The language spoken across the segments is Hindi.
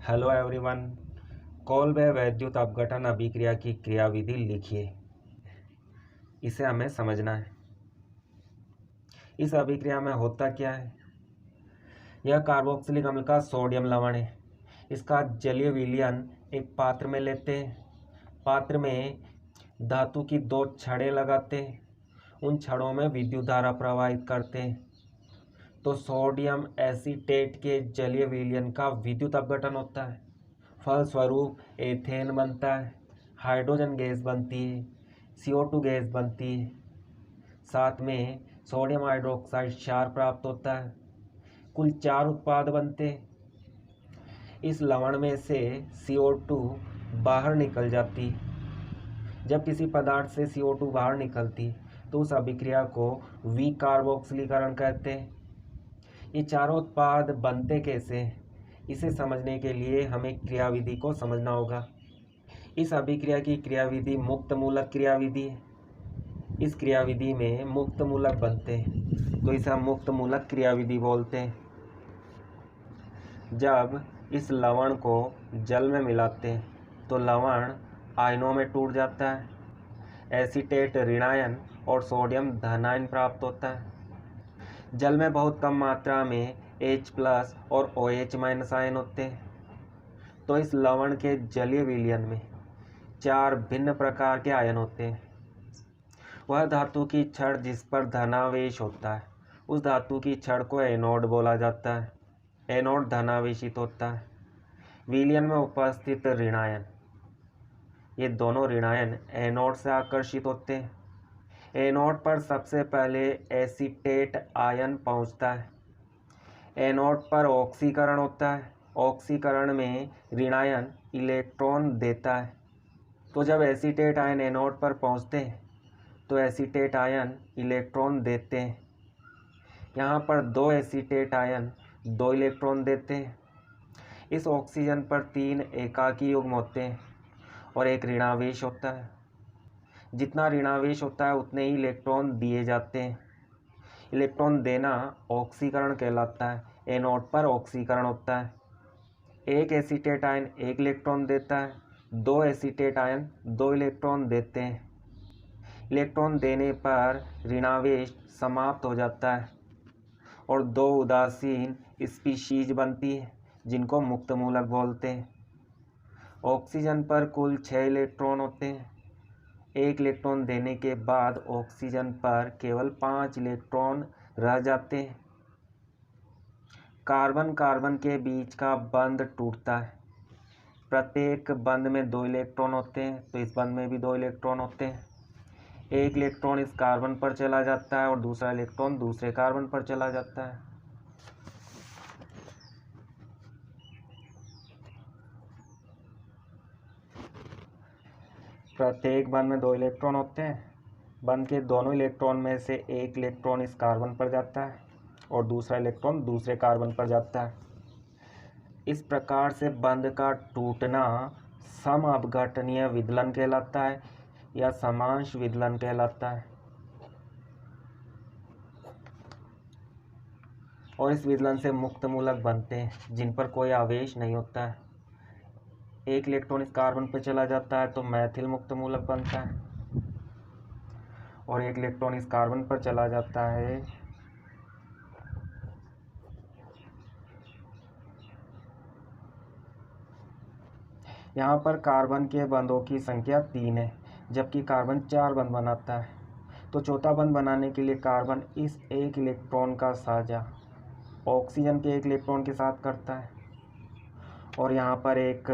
Hello everyone. कॉलवे वैद्युत अपघटन अभिक्रिया की क्रियाविधि लिखिए। इसे हमें समझना है। इस अभिक्रिया में होता क्या है? यह कार्बोक्सिलिक अम्ल का सोडियम लवण है। इसका जलीय विलयन एक पात्र में लेते हैं। पात्र में धातु की 2 छड़ें लगाते हैं। उन छड़ों में विद्युत धारा प्रवाहित करते हैं तो सोडियम एसीटेट के जलीय विलयन का विद्युत अपघटन होता है। फलस्वरूप एथेन बनता है, हाइड्रोजन गैस बनती है, CO2 गैस बनती है। साथ में सोडियम हाइड्रोक्साइड क्षार प्राप्त होता है। कुल 4 उत्पाद बनते हैं। इस लवण में से CO2 बाहर निकल जाती है। जब किसी पदार्थ से CO2 बाहर निकलती तो उस अभिक्रिया को विकार्बोक्सिलीकरण कहते हैं। ये चारों उत्पाद बनते कैसे हैं? इसे समझने के लिए हमें क्रियाविधि को समझना होगा। इस अभिक्रिया की क्रियाविधि मुक्त मूलक क्रियाविधि है। इस क्रियाविधि में मुक्त मूलक बनते हैं तो इसे हम मुक्त मूलक क्रियाविधि बोलते हैं। जब इस लवण को जल में मिलाते हैं तो लवण आयनों में टूट जाता है। एसीटेट ऋणायन और सोडियम धनायन प्राप्त होता है। जल में बहुत कम मात्रा में H+ और OH- आयन होते हैं। तो इस लवण के जलीय विलयन में 4 भिन्न प्रकार के आयन होते हैं। वह धातु की छड़ जिस पर धनावेश होता है उस धातु की छड़ को एनोड बोला जाता है। एनोड धनावेशित होता है। विलयन में उपस्थित ऋणायन, ये दोनों ऋणायन एनोड से आकर्षित होते हैं। एनोड पर सबसे पहले एसीटेट आयन पहुंचता है। एनोड पर ऑक्सीकरण होता है। ऑक्सीकरण में ऋणायन इलेक्ट्रॉन देता है। तो जब एसीटेट आयन एनोड पर पहुंचते हैं तो एसीटेट आयन इलेक्ट्रॉन देते हैं। यहाँ पर 2 एसीटेट आयन 2 इलेक्ट्रॉन देते हैं। इस ऑक्सीजन पर 3 एकाकी युग्म होते हैं और एक ऋणावेश होता है। जितना ऋणावेश होता है उतने ही इलेक्ट्रॉन दिए जाते हैं। इलेक्ट्रॉन देना ऑक्सीकरण कहलाता है। एनोड पर ऑक्सीकरण होता है। एक एसीटेट आयन 1 इलेक्ट्रॉन देता है। 2 एसीटेट आयन 2 इलेक्ट्रॉन देते हैं। इलेक्ट्रॉन देने पर ऋणावेश समाप्त हो जाता है और 2 उदासीन स्पीशीज बनती है जिनको मुक्त मूलक बोलते हैं। ऑक्सीजन पर कुल 6 इलेक्ट्रॉन होते हैं। 1 इलेक्ट्रॉन देने के बाद ऑक्सीजन पर केवल 5 इलेक्ट्रॉन रह जाते हैं। कार्बन कार्बन के बीच का बंध टूटता है। प्रत्येक बंध में 2 इलेक्ट्रॉन होते हैं तो इस बंध में भी 2 इलेक्ट्रॉन होते हैं। 1 इलेक्ट्रॉन इस कार्बन पर चला जाता है और दूसरा इलेक्ट्रॉन दूसरे कार्बन पर चला जाता है। प्रत्येक बंध में 2 इलेक्ट्रॉन होते हैं। बंध के दोनों इलेक्ट्रॉन में से 1 इलेक्ट्रॉन इस कार्बन पर जाता है और दूसरा इलेक्ट्रॉन दूसरे कार्बन पर जाता है। इस प्रकार से बंध का टूटना समअपघटनीय विदलन कहलाता है या समांश विदलन कहलाता है। और इस विदलन से मुक्त मूलक बनते हैं जिन पर कोई आवेश नहीं होता है। 1 इलेक्ट्रॉन इस कार्बन पर चला जाता है तो मैथिल मुक्त मूलक बनता है और 1 इलेक्ट्रॉन इस कार्बन पर चला जाता है यहाँ पर कार्बन के बंधों की संख्या 3 है जबकि कार्बन 4 बंध बनाता है। तो चौथा बंध बनाने के लिए कार्बन इस 1 इलेक्ट्रॉन का साझा ऑक्सीजन के 1 इलेक्ट्रॉन के साथ करता है और यहाँ पर एक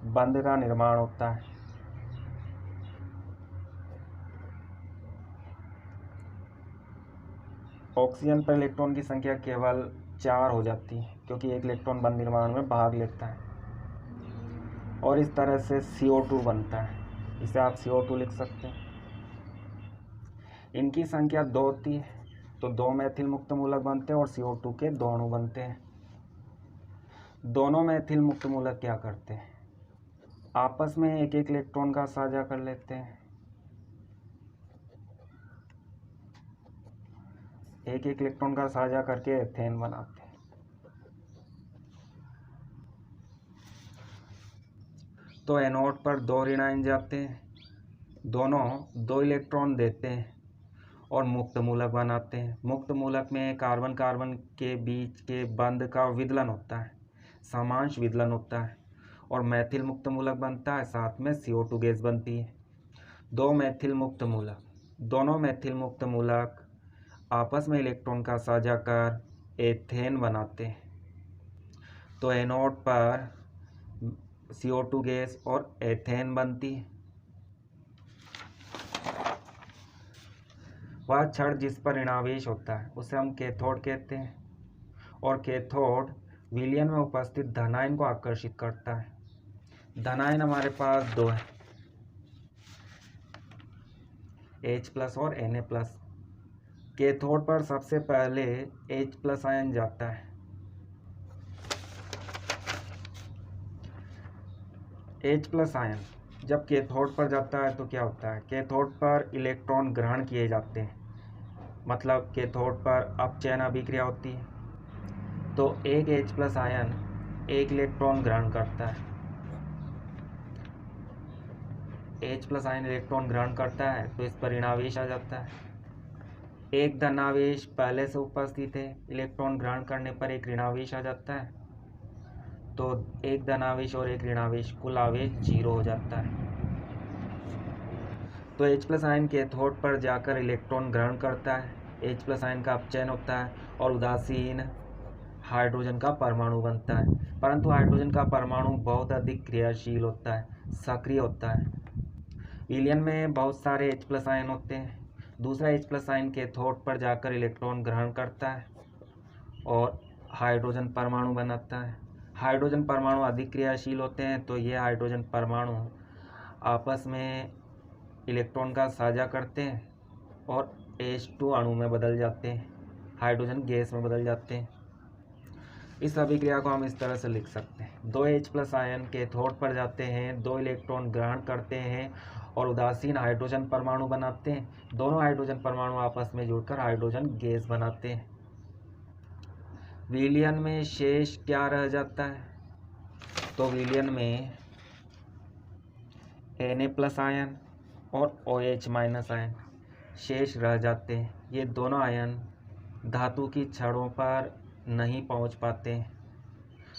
बंध का निर्माण होता है। ऑक्सीजन पर इलेक्ट्रॉन की संख्या केवल 4 हो जाती है क्योंकि 1 इलेक्ट्रॉन बंध निर्माण में भाग लेता है और इस तरह से CO2 बनता है। इसे आप CO2 लिख सकते हैं। इनकी संख्या 2 होती है तो 2 मैथिल मुक्त मूलक बनते हैं और CO2 के 2 अणु बनते हैं। दोनों मैथिल मुक्त मूलक क्या करते हैं? आपस में 1-1 इलेक्ट्रॉन का साझा कर लेते हैं। 1-1 इलेक्ट्रॉन का साझा करके एथेन बनाते हैं। तो एनोड पर 2 ऋण आयन जाते हैं, दोनों 2 इलेक्ट्रॉन देते हैं और मुक्त मूलक बनाते हैं। मुक्त मूलक में कार्बन कार्बन के बीच के बंध का विदलन होता है, समांश विदलन होता है और मैथिल मुक्त मूलक बनता है, साथ में CO2 गैस बनती है। 2 मैथिल मुक्त मूलक, दोनों मैथिल मुक्त मूलक आपस में इलेक्ट्रॉन का साझा कर एथेन बनाते हैं। तो एनोड पर CO2 गैस और एथेन बनती है। वह क्षण जिस पर ऋणावेश होता है उसे हम कैथोड कहते हैं और कैथोड विलयन में उपस्थित धनायन को आकर्षित करता है। धनायन हमारे पास 2 है, H+ और Na+। कैथोड पर सबसे पहले H+ आयन जाता है। H+ आयन जब कैथोड पर जाता है तो क्या होता है, कैथोड पर इलेक्ट्रॉन ग्रहण किए जाते हैं, मतलब कैथोड पर अपचयन अभिक्रिया होती है। तो एक H+ आयन 1 इलेक्ट्रॉन ग्रहण करता है। H+ आयन इलेक्ट्रॉन ग्रहण करता है तो इस पर ऋणावेश आ जाता है। एक धनावेश पहले से उपस्थित है, इलेक्ट्रॉन ग्रहण करने पर एक ऋणावेश आ जाता है, तो एक धनावेश और एक ऋणावेश, कुल आवेश 0 हो जाता है। तो H+ आयन कैथोड पर जाकर इलेक्ट्रॉन ग्रहण करता है, H+ आयन का अपचयन होता है और उदासीन हाइड्रोजन का परमाणु बनता है। परंतु हाइड्रोजन का परमाणु बहुत अधिक क्रियाशील होता है, सक्रिय होता है। विलयन में बहुत सारे H+ आयन होते हैं। दूसरा H+ आयन कैथोड पर जाकर इलेक्ट्रॉन ग्रहण करता है और हाइड्रोजन परमाणु बनाता है। हाइड्रोजन परमाणु अधिक क्रियाशील होते हैं, तो ये हाइड्रोजन परमाणु आपस में इलेक्ट्रॉन का साझा करते हैं और H2 अणु में बदल जाते हैं, हाइड्रोजन गैस में बदल जाते हैं। इस अभिक्रिया को हम इस तरह से लिख सकते हैं, 2 H+ आयन कैथोड पर जाते हैं, 2 इलेक्ट्रॉन ग्रहण करते हैं और उदासीन हाइड्रोजन परमाणु बनाते हैं। दोनों हाइड्रोजन परमाणु आपस में जुड़कर हाइड्रोजन गैस बनाते हैं। विलयन में शेष क्या रह जाता है, तो विलयन में Na+ आयन और OH- आयन शेष रह जाते हैं। ये दोनों आयन धातु की छड़ों पर नहीं पहुंच पाते हैं,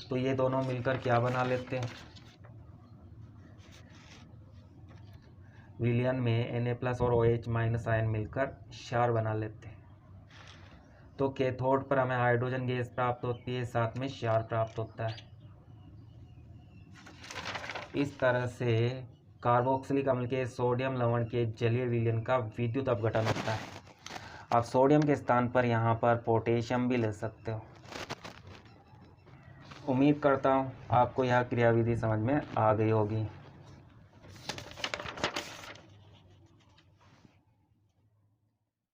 तो ये दोनों मिलकर क्या बना लेते हैं, विलयन में Na+ और OH- आयन मिलकर क्षार बना लेते हैं। तो कैथोड पर हमें हाइड्रोजन गैस प्राप्त होती है, साथ में क्षार प्राप्त होता है। इस तरह से कार्बोक्सिलिक अम्ल के सोडियम लवण के जलीय विलयन का विद्युत अपघटन होता है। आप सोडियम के स्थान पर यहाँ पर पोटेशियम भी ले सकते हो। उम्मीद करता हूँ आपको यह क्रियाविधि समझ में आ गई होगी।